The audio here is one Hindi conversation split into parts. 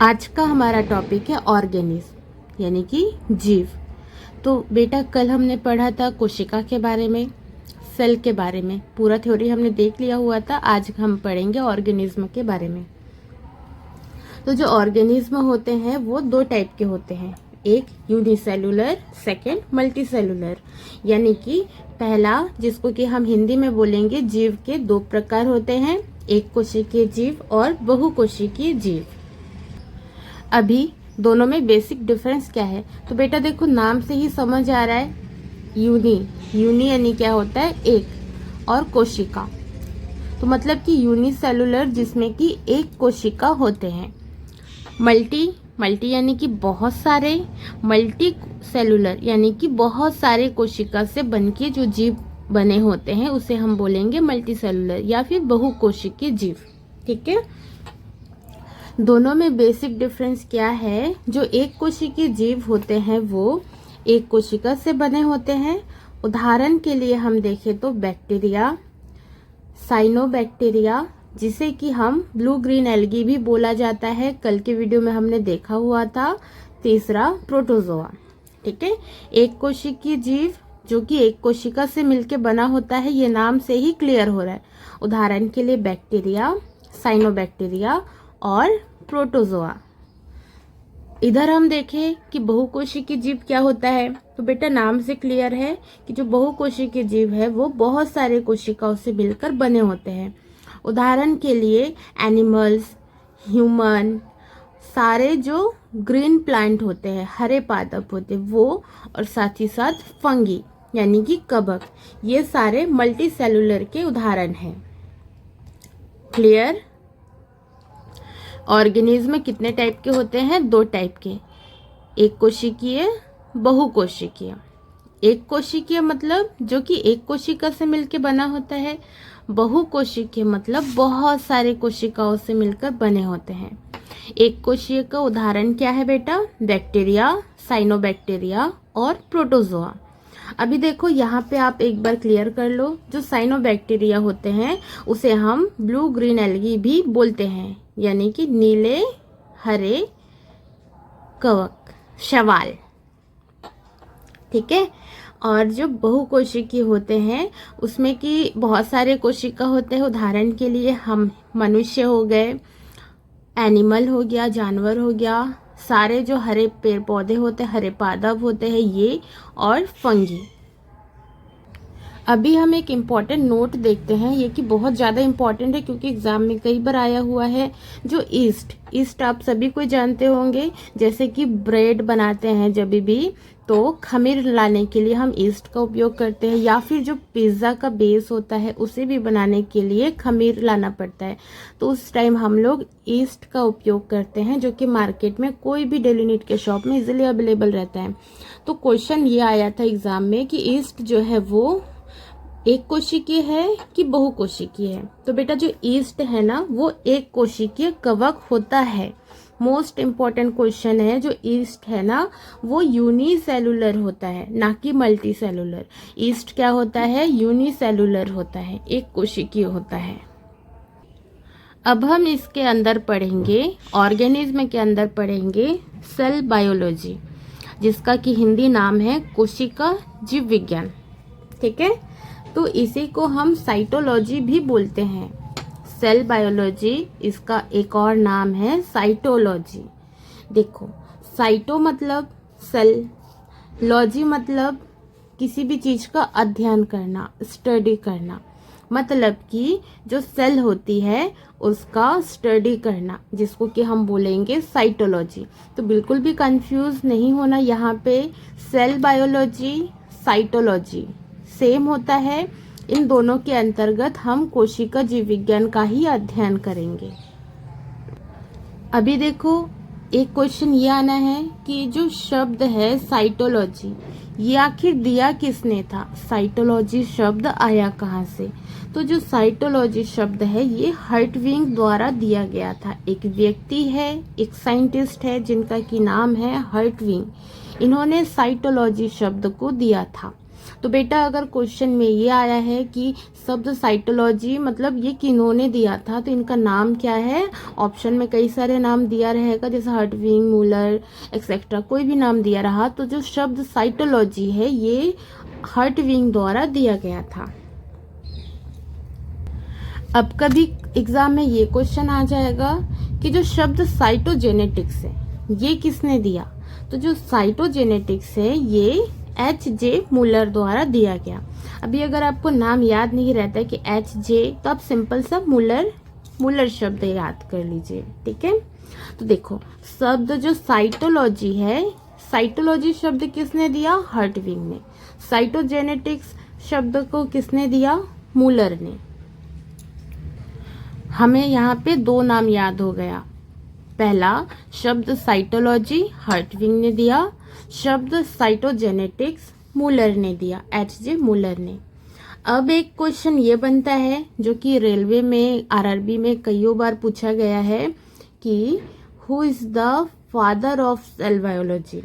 आज का हमारा टॉपिक है ऑर्गेनिज्म यानी कि जीव। तो बेटा कल हमने पढ़ा था कोशिका के बारे में, सेल के बारे में, पूरा थ्योरी हमने देख लिया हुआ था। आज हम पढ़ेंगे ऑर्गेनिज्म के बारे में। तो जो ऑर्गेनिज्म होते हैं वो दो टाइप के होते हैं, एक यूनिसेलुलर, सेकंड मल्टीसेलुलर। यानी कि पहला जिसको कि हम हिंदी में बोलेंगे जीव के दो प्रकार होते हैं, एक कोशिकीय जीव और बहुकोशिकीय जीव। अभी दोनों में बेसिक डिफरेंस क्या है? तो बेटा देखो नाम से ही समझ आ रहा है, यूनी यानी क्या होता है एक, और कोशिका तो मतलब कि यूनिसेलुलर जिसमें कि एक कोशिका होते हैं। मल्टी यानी कि बहुत सारे, मल्टी सेलुलर यानी कि बहुत सारे कोशिका से बनके जो जीव बने होते हैं उसे हम बोलेंगे मल्टी सेलुलर या फिर बहुकोशिकीय जीव। ठीक है, दोनों में बेसिक डिफरेंस क्या है? जो एक कोशिकीय जीव होते हैं वो एक कोशिका से बने होते हैं। उदाहरण के लिए हम देखें तो बैक्टीरिया, साइनोबैक्टीरिया, जिसे कि हम ब्लू ग्रीन एल्गी भी बोला जाता है, कल के वीडियो में हमने देखा हुआ था। तीसरा प्रोटोजोआ। ठीक है, एक कोशिकीय जीव जो कि एक कोशिका से मिलकर बना होता है, ये नाम से ही क्लियर हो रहा है। उदाहरण के लिए बैक्टीरिया, साइनोबैक्टीरिया और प्रोटोजोआ। इधर हम देखें कि बहुकोशिकीय जीव क्या होता है, तो बेटा नाम से क्लियर है कि जो बहुकोशिकीय जीव है वो बहुत सारे कोशिकाओं से मिलकर बने होते हैं। उदाहरण के लिए एनिमल्स, ह्यूमन, सारे जो ग्रीन प्लांट होते हैं, हरे पादप होते हैं वो, और साथ ही साथ फंगी यानी कि कवक, ये सारे मल्टी सेलुलर के उदाहरण हैं। क्लियर? ऑर्गेनिज्म कितने टाइप के होते हैं? दो टाइप के, एक कोशिकीय, बहुकोशिकीय। एक कोशिकीय मतलब जो कि एक कोशिका से मिलकर बना होता है, बहुकोशिकीय मतलब बहुत सारे कोशिकाओं से मिलकर बने होते हैं। एक कोशिकीय का उदाहरण क्या है बेटा? बैक्टीरिया, साइनोबैक्टीरिया और प्रोटोजोआ। अभी देखो यहाँ पे आप एक बार क्लियर कर लो, जो साइनोबैक्टीरिया होते हैं उसे हम ब्लू ग्रीन एल्गी भी बोलते हैं, यानी कि नीले हरे कवक, शैवाल। ठीक है, और जो बहुकोशिकीय होते हैं उसमें कि बहुत सारे कोशिका होते हैं। उदाहरण के लिए हम मनुष्य हो गए, एनिमल हो गया, जानवर हो गया, सारे जो हरे पेड़ पौधे होते हैं, हरे पादप होते हैं ये, और फंगी। अभी हम एक इम्पॉर्टेंट नोट देखते हैं, ये कि बहुत ज़्यादा इम्पॉर्टेंट है क्योंकि एग्जाम में कई बार आया हुआ है। जो ईस्ट आप सभी कोई जानते होंगे, जैसे कि ब्रेड बनाते हैं जब भी, तो खमीर लाने के लिए हम ईस्ट का उपयोग करते हैं, या फिर जो पिज़्ज़ा का बेस होता है उसे भी बनाने के लिए खमीर लाना पड़ता है, तो उस टाइम हम लोग ईस्ट का उपयोग करते हैं, जो कि मार्केट में कोई भी डेली नीड के शॉप में इजीली अवेलेबल रहता है। तो क्वेश्चन ये आया था एग्जाम में कि ईस्ट जो है वो एक कोशिकीय है कि बहुकोशिकीय है? तो बेटा जो ईस्ट है ना वो एक कोशिकीय कवक होता है। मोस्ट इम्पॉर्टेंट क्वेश्चन है, जो ईस्ट है ना वो यूनिसेलुलर होता है, ना कि मल्टी सेलुलर। ईस्ट क्या होता है? यूनिसेलुलर होता है, एक कोशिकीय होता है। अब हम इसके अंदर पढ़ेंगे, ऑर्गेनिज्म के अंदर पढ़ेंगे सेल बायोलॉजी, जिसका कि हिंदी नाम है कोशिका जीव विज्ञान। ठीक है, तो इसी को हम साइटोलॉजी भी बोलते हैं। सेल बायोलॉजी इसका एक और नाम है साइटोलॉजी। देखो साइटो मतलब सेल, लॉजी मतलब किसी भी चीज का अध्ययन करना, स्टडी करना, मतलब कि जो सेल होती है उसका स्टडी करना, जिसको कि हम बोलेंगे साइटोलॉजी। तो बिल्कुल भी कंफ्यूज नहीं होना, यहाँ पे सेल बायोलॉजी, साइटोलॉजी सेम होता है। इन दोनों के अंतर्गत हम कोशिका जीव विज्ञान का ही अध्ययन करेंगे। अभी देखो एक क्वेश्चन ये आना है कि जो शब्द है साइटोलॉजी, ये आखिर दिया किसने था? साइटोलॉजी शब्द आया कहाँ से? तो जो साइटोलॉजी शब्द है ये हर्टविंग द्वारा दिया गया था। एक व्यक्ति है, एक साइंटिस्ट है जिनका की नाम है हर्टविंग, इन्होंने साइटोलॉजी शब्द को दिया था। तो बेटा अगर क्वेश्चन में ये आया है कि शब्द साइटोलॉजी मतलब ये किन्होंने दिया था, तो इनका नाम क्या है? ऑप्शन में कई सारे नाम दिया रहेगा, जैसे हर्टविंग, मूलर एक्सेट्रा, कोई भी नाम दिया रहा, तो जो शब्द साइटोलॉजी है ये हर्टविंग द्वारा दिया गया था। अब कभी एग्जाम में ये क्वेश्चन आ जाएगा कि जो शब्द साइटोजेनेटिक्स है ये किसने दिया? तो जो साइटोजेनेटिक्स है ये H.J. मूलर द्वारा दिया गया। अभी अगर आपको नाम याद नहीं रहता है कि H.J., तो आप सिंपल सा मूलर शब्द याद कर लीजिए, ठीक है। तो देखो शब्द जो साइटोलॉजी है, साइटोलॉजी शब्द किसने दिया? हर्टविंग ने। साइटोजेनेटिक्स शब्द को किसने दिया? मूलर ने। हमें यहाँ पे दो नाम याद हो गया। पहला शब्द साइटोलॉजी हर्टविंग ने दिया, शब्द साइटोजेनेटिक्स मूलर ने दिया, H.J. मूलर ने। अब एक क्वेश्चन ये बनता है जो कि रेलवे में RRB में कईयों बार पूछा गया है कि who is the father of cell biology,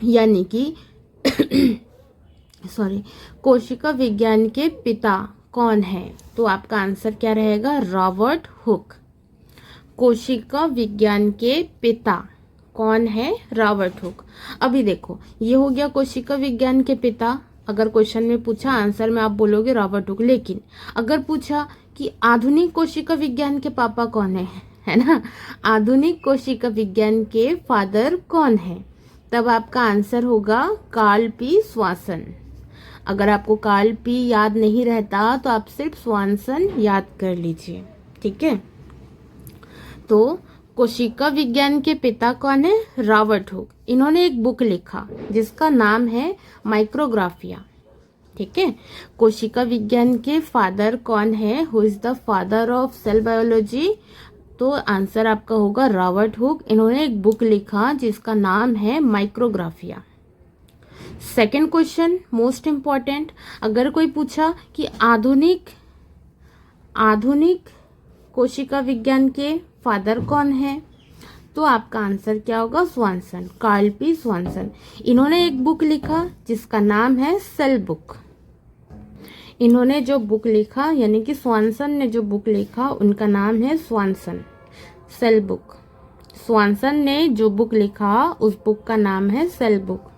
यानी कि कोशिका विज्ञान के पिता कौन है? तो आपका आंसर क्या रहेगा? Robert Hooke. कोशिका विज्ञान के पिता कौन है? Robert Hooke. अभी देखो ये हो गया कोशिका विज्ञान के पिता। अगर क्वेश्चन में पूछा आंसर में आप बोलोगे रॉबर्ट हुक, लेकिन अगर पूछा कि आधुनिक कोशिका विज्ञान के पापा कौन है ना, आधुनिक कोशिका विज्ञान के फादर कौन है, तब आपका आंसर होगा कार्ल पी स्वानसन। अगर आपको कार्ल पी याद नहीं रहता तो आप सिर्फ स्वानसन याद कर लीजिए, ठीक है। तो कोशिका विज्ञान के पिता कौन है? Robert Hooke. इन्होंने एक बुक लिखा जिसका नाम है माइक्रोग्राफिया, ठीक है। कोशिका विज्ञान के फादर कौन है? Who is the father of cell biology? तो आंसर आपका होगा रॉबर्ट हुक। इन्होंने एक बुक लिखा जिसका नाम है Micrographia. Second question most important, अगर कोई पूछा कि आधुनिक कोशिका विज्ञान के फादर कौन है, तो आपका आंसर क्या होगा? Swanson, Carl P Swanson. इन्होंने एक बुक लिखा जिसका नाम है सेल बुक। इन्होंने जो बुक लिखा यानी कि स्वानसन ने जो बुक लिखा उनका नाम है स्वानसन सेल बुक। स्वानसन ने जो बुक लिखा उस बुक का नाम है सेल बुक।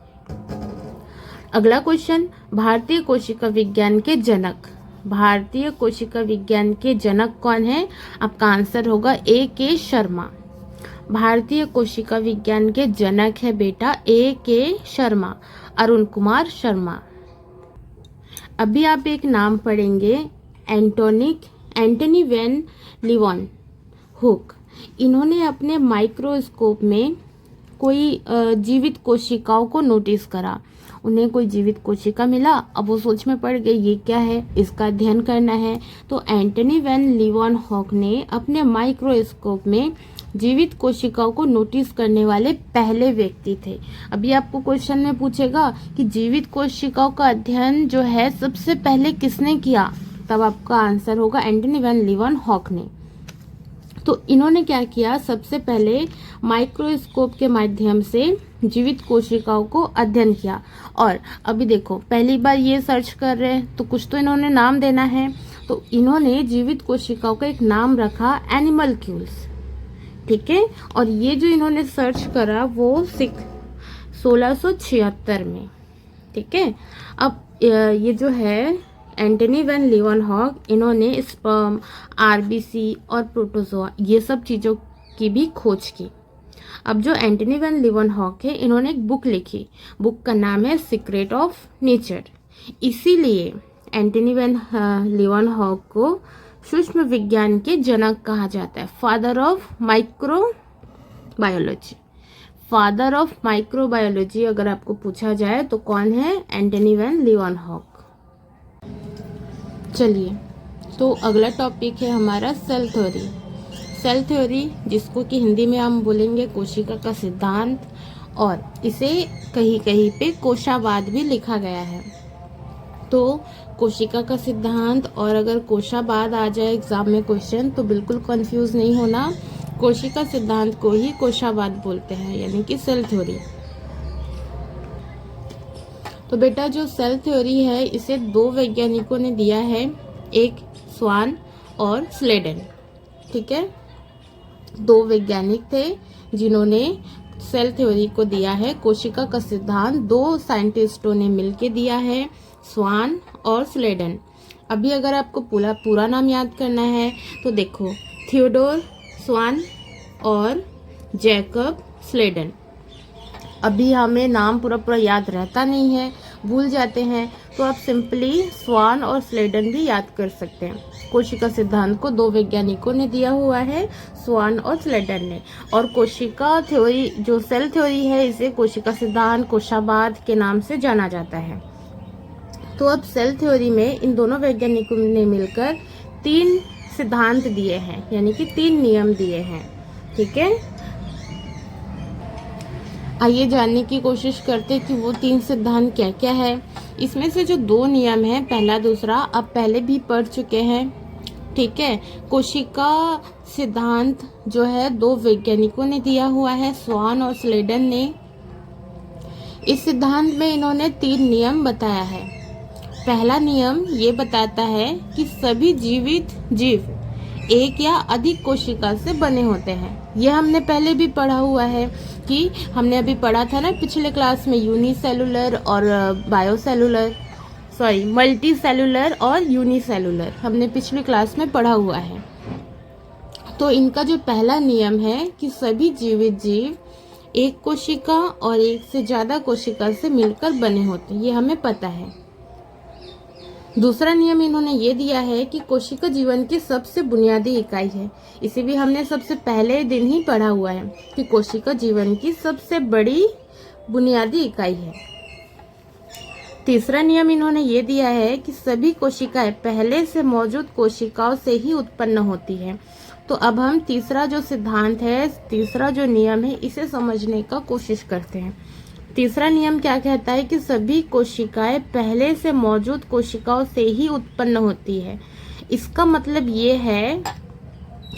अगला क्वेश्चन, भारतीय कोशिका विज्ञान के जनक। भारतीय कोशिका विज्ञान के जनक कौन है? आपका आंसर होगा A.K. शर्मा। भारतीय कोशिका विज्ञान के जनक है बेटा A.K. शर्मा, अरुण कुमार शर्मा। अभी आप एक नाम पढ़ेंगे एंटनी वैन लीeuwenhoek। इन्होंने अपने माइक्रोस्कोप में कोई जीवित कोशिकाओं को नोटिस करा। उन्हें कोई जीवित कोशिका मिला, अब वो सोच में पड़ गए ये क्या है, इसका अध्ययन करना है। तो एंटनी वैन लीeuwenhoek ने अपने माइक्रोस्कोप में जीवित कोशिकाओं को नोटिस करने वाले पहले व्यक्ति थे। अभी आपको क्वेश्चन में पूछेगा कि जीवित कोशिकाओं का अध्ययन जो है सबसे पहले किसने किया, तब आपका आंसर होगा एंटनी वैन लीeuwenhoek ने। तो इन्होंने क्या किया, सबसे पहले माइक्रोस्कोप के माध्यम से जीवित कोशिकाओं को अध्ययन किया। और अभी देखो पहली बार ये सर्च कर रहे हैं तो कुछ तो इन्होंने नाम देना है, तो इन्होंने जीवित कोशिकाओं का एक नाम रखा एनिमलक्यूल्स, ठीक है। और ये जो इन्होंने सर्च करा वो 1676 में, ठीक है। अब ये जो है एंटनी वैन लीeuwenhoek, इन्होंने स्पर्म, RBC और प्रोटोजोआ ये सब चीज़ों की भी खोज की। अब जो एंटनी वैन लीeuwenhoek है, इन्होंने एक बुक लिखी, बुक का नाम है सीक्रेट ऑफ नेचर। इसीलिए एंटनी वैन लीeuwenhoek को सूक्ष्म विज्ञान के जनक कहा जाता है, father of microbiology. Father of microbiology अगर आपको पूछा जाए तो कौन है? Antony van Leeuwenhoek. चलिए, तो अगला टॉपिक है हमारा सेल थ्योरी। सेल थ्योरी जिसको कि हिंदी में हम बोलेंगे कोशिका का सिद्धांत, और इसे कहीं कहीं पे कोशावाद भी लिखा गया है। तो कोशिका का सिद्धांत और अगर कोशावाद आ जाए एग्जाम में क्वेश्चन तो बिल्कुल कंफ्यूज नहीं होना, कोशिका सिद्धांत को ही कोशावाद बोलते हैं, यानी कि सेल थ्योरी। तो बेटा जो सेल थ्योरी है इसे दो वैज्ञानिकों ने दिया है, एक स्वान और स्लेडन। ठीक है, दो वैज्ञानिक थे जिन्होंने सेल थ्योरी को दिया है। कोशिका का सिद्धांत दो साइंटिस्टों ने मिलकर दिया है, स्वान और स्लेडन। अभी अगर आपको पूरा नाम याद करना है तो देखो, थियोडोर स्वान और जैकब स्लेडन। अभी हमें नाम पूरा याद रहता नहीं है, भूल जाते हैं, तो आप सिंपली स्वान और स्लेडन भी याद कर सकते हैं। कोशिका सिद्धांत को दो वैज्ञानिकों ने दिया हुआ है, स्वान और स्लेडन ने। और कोशिका थ्योरी, जो सेल थ्योरी है, इसे कोशिका सिद्धांत, कोशावाद के नाम से जाना जाता है। तो अब सेल थ्योरी में इन दोनों वैज्ञानिकों ने मिलकर 3 सिद्धांत दिए हैं, यानी कि 3 नियम दिए हैं। ठीक है, आइए जानने की कोशिश करते हैं कि वो 3 सिद्धांत क्या क्या है। इसमें से जो 2 नियम हैं, पहला दूसरा, आप पहले भी पढ़ चुके हैं। ठीक है, कोशिका सिद्धांत जो है 2 वैज्ञानिकों ने दिया हुआ है, स्वान और स्लेडन ने। इस सिद्धांत में इन्होंने 3 नियम बताया है। पहला नियम ये बताता है कि सभी जीवित जीव एक या अधिक कोशिका से बने होते हैं। यह हमने पहले भी पढ़ा हुआ है कि हमने अभी पढ़ा था ना पिछले क्लास में, यूनिसेलुलर और बायोसेलुलर, सॉरी मल्टी सेलुलर और यूनिसेलुलर, हमने पिछली क्लास में पढ़ा हुआ है। तो इनका जो पहला नियम है कि सभी जीवित जीव एक कोशिका और एक से ज्यादा कोशिका से मिलकर बने होते हैं, ये हमें पता है। दूसरा नियम इन्होंने ये दिया है कि कोशिका जीवन की सबसे बुनियादी इकाई है। इसे भी हमने सबसे पहले दिन ही पढ़ा हुआ है कि कोशिका जीवन की सबसे बड़ी बुनियादी इकाई है। तीसरा नियम इन्होंने ये दिया है कि सभी कोशिकाएं पहले से मौजूद कोशिकाओं से ही उत्पन्न होती है। तो अब हम तीसरा जो सिद्धांत है, तीसरा जो नियम है, इसे समझने का कोशिश करते हैं। तीसरा नियम क्या कहता है कि सभी कोशिकाएं पहले से मौजूद कोशिकाओं से ही उत्पन्न होती है। इसका मतलब ये है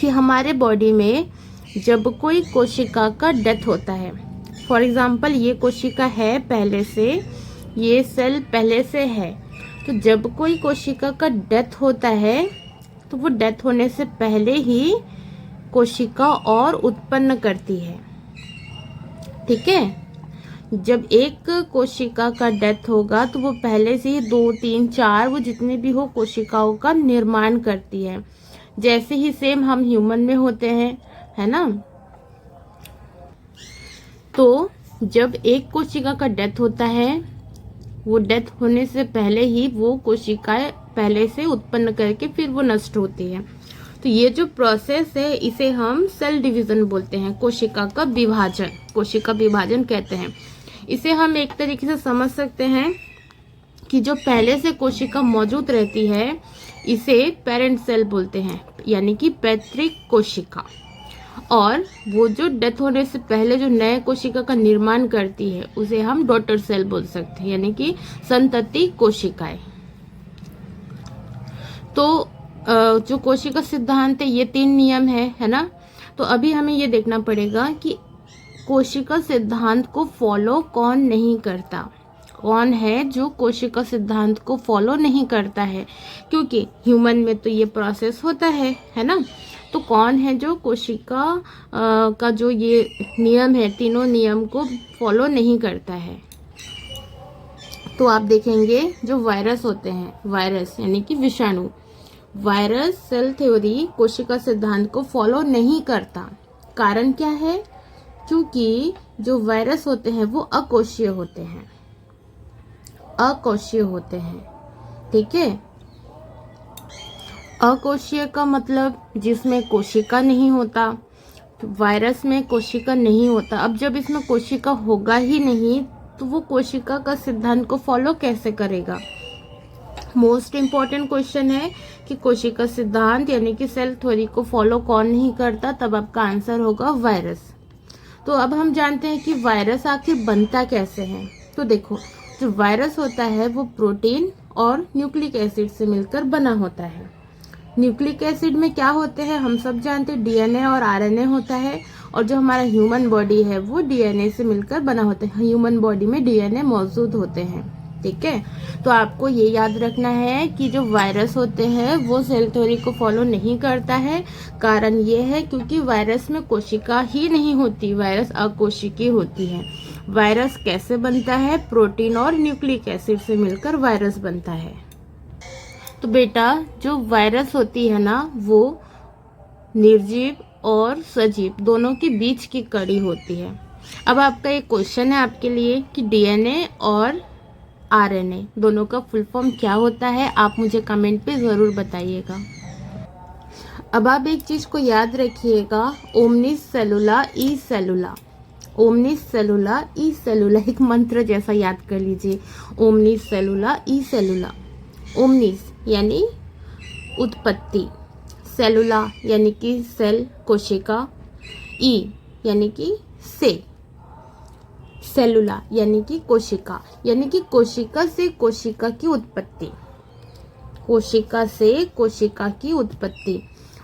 कि हमारे बॉडी में जब कोई कोशिका का डेथ होता है, फॉर एग्जांपल ये कोशिका है पहले से, ये सेल पहले से है, तो जब कोई कोशिका का डेथ होता है तो वो डेथ होने से पहले ही कोशिका और उत्पन्न करती है। ठीक है, जब एक कोशिका का डेथ होगा तो वो पहले से ही 2, 3, 4 वो जितने भी हो कोशिकाओं का निर्माण करती है, जैसे ही सेम हम ह्यूमन में होते हैं, है ना। तो जब एक कोशिका का डेथ होता है, वो डेथ होने से पहले ही वो कोशिकाएं पहले से उत्पन्न करके फिर वो नष्ट होती है। तो ये जो प्रोसेस है इसे हम सेल डिवीजन बोलते हैं, कोशिका का विभाजन, कोशिका विभाजन कहते हैं। इसे हम एक तरीके से समझ सकते हैं कि जो पहले से कोशिका मौजूद रहती है इसे पेरेंट सेल बोलते हैं, यानी कि पैतृक कोशिका। और वो जो डेथ होने से पहले जो नए कोशिका का निर्माण करती है उसे हम डॉटर सेल बोल सकते हैं, यानी कि संतति कोशिकाएं। तो जो कोशिका सिद्धांत है ये 3 नियम है ना। तो अभी हमें ये देखना पड़ेगा कि कोशिका सिद्धांत को फॉलो कौन नहीं करता, कौन है जो कोशिका सिद्धांत को फॉलो नहीं करता है, क्योंकि ह्यूमन में तो ये प्रोसेस होता है ना। तो कौन है जो कोशिका का जो ये नियम है, तीनों नियम को फॉलो नहीं करता है। तो आप देखेंगे जो वायरस होते हैं, वायरस यानी कि विषाणु, वायरस सेल थ्योरी कोशिका सिद्धांत को फॉलो नहीं करता। कारण क्या है? क्योंकि जो वायरस होते हैं वो अकोशीय होते हैं, अकोशीय होते हैं। ठीक है, अकोशीय का मतलब जिसमें कोशिका नहीं होता। वायरस में कोशिका नहीं होता। अब जब इसमें कोशिका होगा ही नहीं तो वो कोशिका का सिद्धांत को फॉलो कैसे करेगा? मोस्ट इम्पॉर्टेंट क्वेश्चन है कि कोशिका सिद्धांत यानी कि सेल थ्योरी को फॉलो कौन नहीं करता, तब आपका आंसर होगा वायरस। तो अब हम जानते हैं कि वायरस आखिर बनता कैसे है। तो देखो, जो वायरस होता है वो प्रोटीन और न्यूक्लिक एसिड से मिलकर बना होता है। न्यूक्लिक एसिड में क्या होते हैं हम सब जानते हैं, डीएनए और आरएनए होता है। और जो हमारा ह्यूमन बॉडी है वो डीएनए से मिलकर बना होता है। ह्यूमन बॉडी में डीएनए मौजूद होते हैं। ठीक है। तो आपको ये याद रखना है कि जो वायरस होते हैं वो सेल थ्योरी को फॉलो नहीं करता है। कारण ये है क्योंकि वायरस में कोशिका ही नहीं होती, वायरस अकोशिकीय होती है। वायरस कैसे बनता है? प्रोटीन और न्यूक्लिक एसिड से मिलकर वायरस बनता है। तो बेटा जो वायरस होती है ना वो निर्जीव और सजीव दोनों के बीच की कड़ी होती है। अब आपका एक क्वेश्चन है आपके लिए कि डीएनए और आरएनए दोनों का फुल फॉर्म क्या होता है? आप मुझे कमेंट पे ज़रूर बताइएगा। अब आप एक चीज़ को याद रखिएगा, ओमनिस सेलुला ई सेलुला। ओमनिस सेलुला ई सेलुला एक मंत्र जैसा याद कर लीजिए, ओमनिस सेलुला ई सेलुला। ओमनिस यानी उत्पत्ति, सेलुला यानी कि सेल कोशिका, ई यानी कि से, सेलुला यानी कि कोशिका से कोशिका की उत्पत्ति, कोशिका से कोशिका की उत्पत्ति।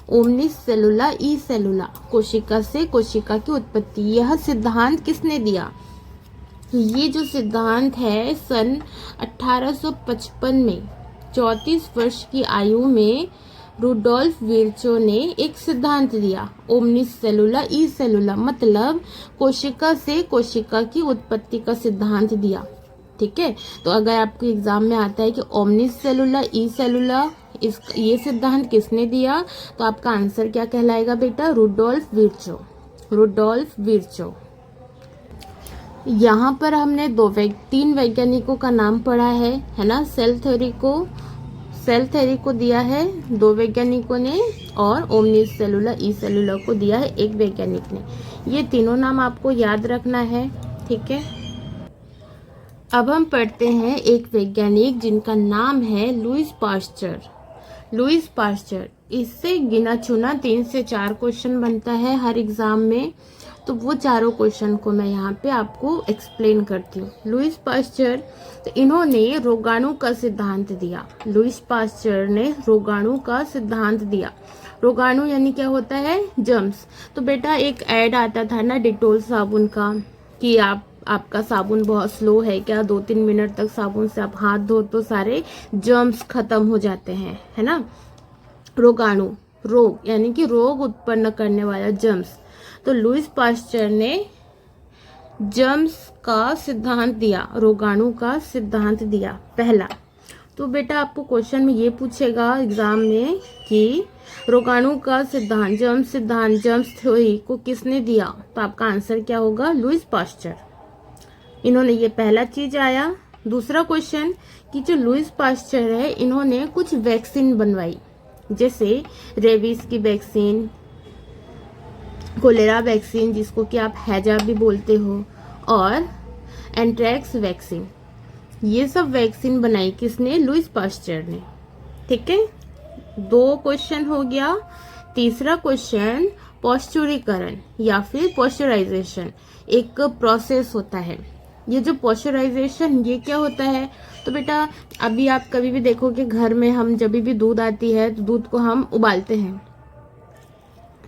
ओमनिस सेलुला ई सेलुला, कोशिका से कोशिका की उत्पत्ति। यह सिद्धांत किसने दिया? ये जो सिद्धांत है सन 1855 में 34 वर्ष की आयु में रुडोल्फ विर्चो ने एक सिद्धांत दिया, ओमनिस सेलुला ई सेलुला, मतलब कोशिका से कोशिका की उत्पत्ति का सिद्धांत दिया। ठीक है। तो अगर आपको एग्जाम में आता है कि ओमनिस सेलुला ई सेलुला ये सिद्धांत किसने दिया, तो आपका आंसर क्या कहलाएगा बेटा? Rudolf Virchow, Rudolf Virchow. यहाँ पर हमने तीन वैज्ञानिकों का नाम पढ़ा है ना। सेल थ्योरी को दिया है 2 वैज्ञानिकों ने और ओमनिस सेलुला ई सेलुला को दिया है 1 वैज्ञानिक ने। ये तीनों नाम आपको याद रखना है। ठीक है। अब हम पढ़ते हैं एक वैज्ञानिक जिनका नाम है लुईस पाश्चर। लुईस पाश्चर, इससे गिना चुना 3 से 4 क्वेश्चन बनता है हर एग्जाम में, तो वो चारों क्वेश्चन को मैं यहाँ पे आपको एक्सप्लेन करती हूँ। लुईस पाश्चर, तो इन्होंने रोगाणु का सिद्धांत दिया। लुईस पाश्चर ने रोगाणु का सिद्धांत दिया। रोगाणु यानी क्या होता है? जर्म्स। तो बेटा एक ऐड आता था ना डिटोल साबुन का कि आपका साबुन बहुत स्लो है क्या, 2-3 मिनट तक साबुन से आप हाथ धो तो सारे जर्म्स खत्म हो जाते हैं, है ना। रोगाणु, रोग यानी कि रोग उत्पन्न करने वाला जर्म्स। तो लुईस पाश्चर ने जर्म्स का सिद्धांत दिया, रोगाणु का सिद्धांत दिया पहला। तो बेटा आपको क्वेश्चन में ये पूछेगा एग्जाम में कि रोगाणु का सिद्धांत, जर्म्स थ्योरी को किसने दिया, तो आपका आंसर क्या होगा? Louis Pasteur. इन्होंने ये पहला चीज आया। दूसरा क्वेश्चन कि जो लुईस पाश्चर है इन्होंने कुछ वैक्सीन बनवाई, जैसे रेबीज की वैक्सीन, कोलेरा वैक्सीन जिसको कि आप हैजा भी बोलते हो, और एंट्रैक्स वैक्सीन। ये सब वैक्सीन बनाई किसने? लुईस पाश्चर ने। ठीक है। 2 क्वेश्चन हो गया। तीसरा क्वेश्चन पॉस्चुरीकरण या फिर पॉस्चराइजेशन एक प्रोसेस होता है। ये जो पॉस्चराइजेशन ये क्या होता है? तो बेटा अभी आप कभी भी देखोगे घर में हम जब भी दूध आती है तो दूध को हम उबालते हैं,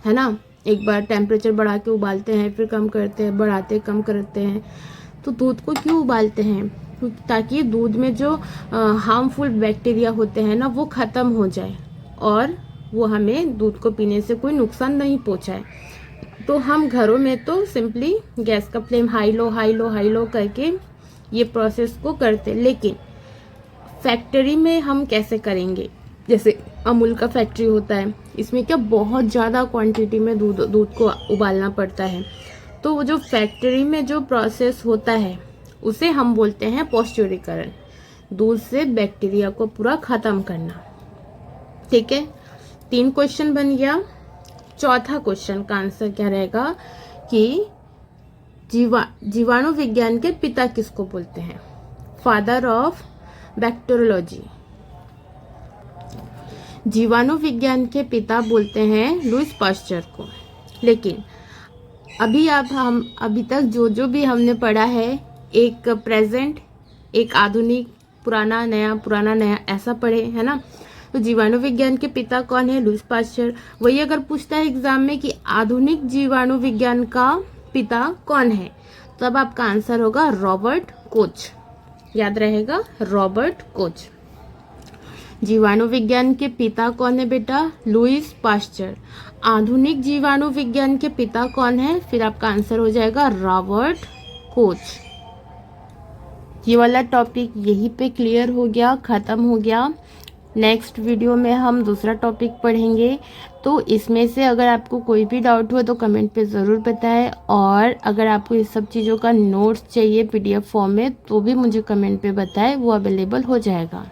है ना। एक बार टेम्परेचर बढ़ा के उबालते हैं, फिर कम करते हैं, बढ़ाते कम करते हैं। तो दूध को क्यों उबालते हैं? ताकि दूध में जो हार्मफुल बैक्टीरिया होते हैं ना वो खत्म हो जाए और वो हमें दूध को पीने से कोई नुकसान नहीं पहुंचाए। तो हम घरों में तो सिंपली गैस का फ्लेम हाई लो करके ये प्रोसेस को करते, लेकिन फैक्ट्री में हम कैसे करेंगे? जैसे अमूल का फैक्ट्री होता है, इसमें क्या बहुत ज़्यादा क्वांटिटी में दूध को उबालना पड़ता है। तो वो जो फैक्ट्री में जो प्रोसेस होता है उसे हम बोलते हैं पॉस्चुरीकरण, दूध से बैक्टीरिया को पूरा खत्म करना। ठीक है। 3 क्वेश्चन बन गया। चौथा क्वेश्चन का आंसर क्या रहेगा कि जीवाणु विज्ञान के पिता किसको बोलते हैं? Father of bacteriology. जीवाणु विज्ञान के पिता बोलते हैं लुईस पाश्चर को। लेकिन अभी तक जो भी हमने पढ़ा है, एक प्रेजेंट, एक आधुनिक, पुराना नया ऐसा पढ़े, है ना। तो जीवाणु विज्ञान के पिता कौन है? Louis Pasteur. वही अगर पूछता है एग्जाम में कि आधुनिक जीवाणु विज्ञान का पिता कौन है, तब आपका आंसर होगा रॉबर्ट कोच। याद रहेगा, रॉबर्ट कोच। जीवाणु विज्ञान के पिता कौन है बेटा? Louis Pasteur. आधुनिक जीवाणु विज्ञान के पिता कौन है? फिर आपका आंसर हो जाएगा रॉबर्ट कोच। ये वाला टॉपिक यहीं पे क्लियर हो गया, ख़त्म हो गया। नेक्स्ट वीडियो में हम दूसरा टॉपिक पढ़ेंगे। तो इसमें से अगर आपको कोई भी डाउट हुआ तो कमेंट पे ज़रूर बताएं, और अगर आपको इस सब चीज़ों का नोट्स चाहिए PDF फॉर्म में तो भी मुझे कमेंट पे बताएं, वो अवेलेबल हो जाएगा।